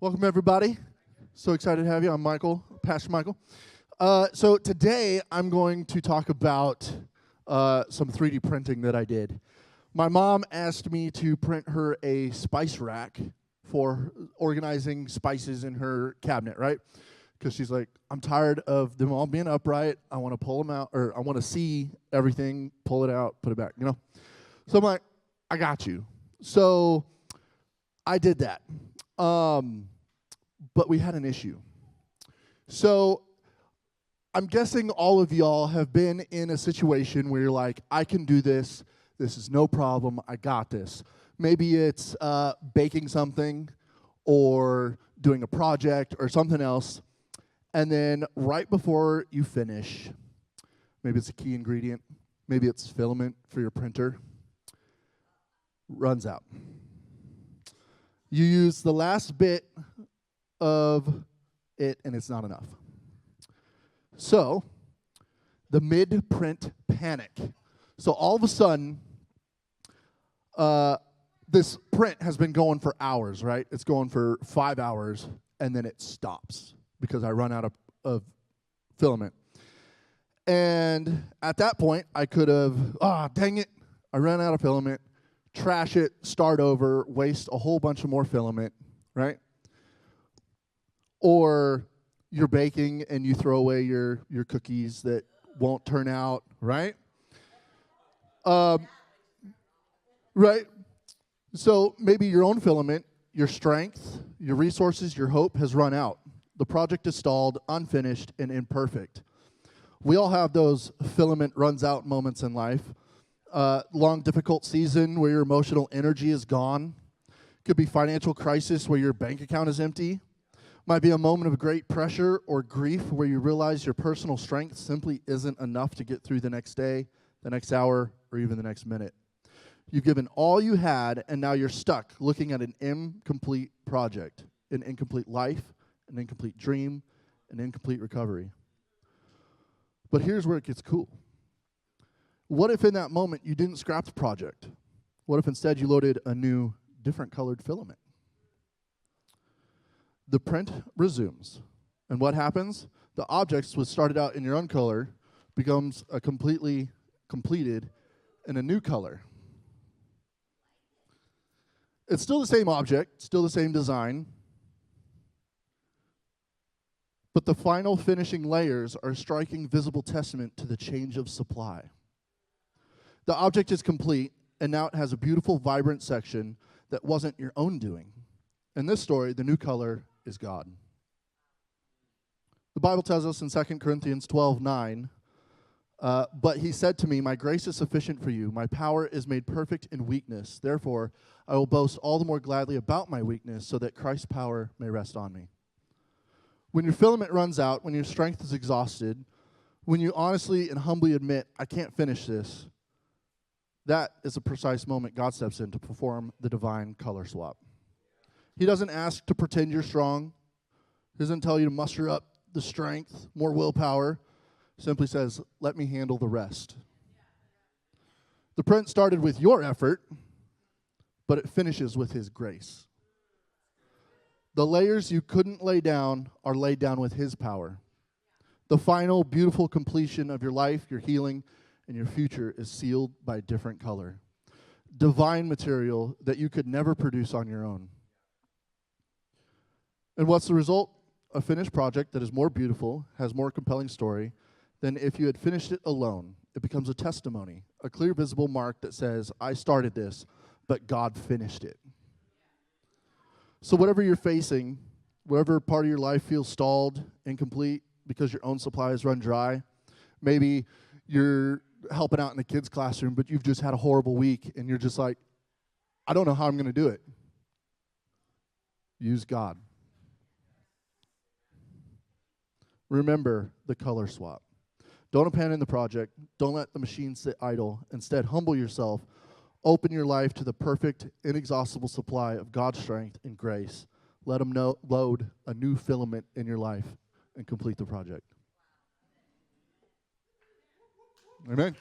Welcome, everybody. So excited to have you. I'm Michael, Pastor Michael. So today I'm going to talk about some 3D printing that I did. My mom asked me to print her a spice rack for organizing spices in her cabinet, right? Because she's like, I'm tired of them all being upright. I want to pull them out, or I want to see everything, pull it out, put it back, So I'm like, I got you. So I did that. But we had an issue. So I'm guessing all of y'all have been in a situation where you're like, I can do this. This is no problem. I got this. Maybe it's baking something or doing a project or something else. And then right before you finish, maybe it's a key ingredient, maybe it's filament for your printer, runs out. You use the last bit of it, and it's not enough. So, the mid-print panic. So all of a sudden, this print has been going for hours, right? It's going for 5 hours, and then it stops because I run out of filament. And at that point, I could have, dang it, I ran out of filament, trash it, start over, waste a whole bunch of more filament, right? Or you're baking and you throw away your cookies that won't turn out, right? Right? So maybe your own filament, your strength, your resources, your hope has run out. The project is stalled, unfinished, and imperfect. We all have those filament runs out moments in life. Long, difficult season where your emotional energy is gone. Could be financial crisis where your bank account is empty. Might be a moment of great pressure or grief where you realize your personal strength simply isn't enough to get through the next day, the next hour, or even the next minute. You've given all you had, and now you're stuck looking at an incomplete project, an incomplete life, an incomplete dream, an incomplete recovery. But here's where it gets cool. What if in that moment you didn't scrap the project? What if instead you loaded a new, different colored filament? The print resumes. And what happens? The object which started out in your own color becomes a completely completed in a new color. It's still the same object, still the same design, but the final finishing layers are a striking visible testament to the change of supply. The object is complete, and now it has a beautiful, vibrant section that wasn't your own doing. In this story, the new color is God. The Bible tells us in 2 Corinthians 12:9, but he said to me, my grace is sufficient for you. My power is made perfect in weakness. Therefore, I will boast all the more gladly about my weakness so that Christ's power may rest on me. When your filament runs out, when your strength is exhausted, when you honestly and humbly admit, I can't finish this, that is a precise moment God steps in to perform the divine color swap. He doesn't ask to pretend you're strong. He doesn't tell you to muster up the strength, more willpower. Simply says, let me handle the rest. The print started with your effort, but it finishes with his grace. The layers you couldn't lay down are laid down with his power. The final beautiful completion of your life, your healing, and your future is sealed by a different color. Divine material that you could never produce on your own. And what's the result? A finished project that is more beautiful, has more compelling story than if you had finished it alone. It becomes a testimony, a clear visible mark that says, I started this, but God finished it. So whatever you're facing, whatever part of your life feels stalled, incomplete, because your own supply has run dry, maybe you're helping out in the kids' classroom, but you've just had a horrible week, and you're just like, I don't know how I'm going to do it. Use God. Remember the color swap. Don't abandon the project. Don't let the machine sit idle. Instead, humble yourself. Open your life to the perfect, inexhaustible supply of God's strength and grace. Let him load a new filament in your life and complete the project. Amen.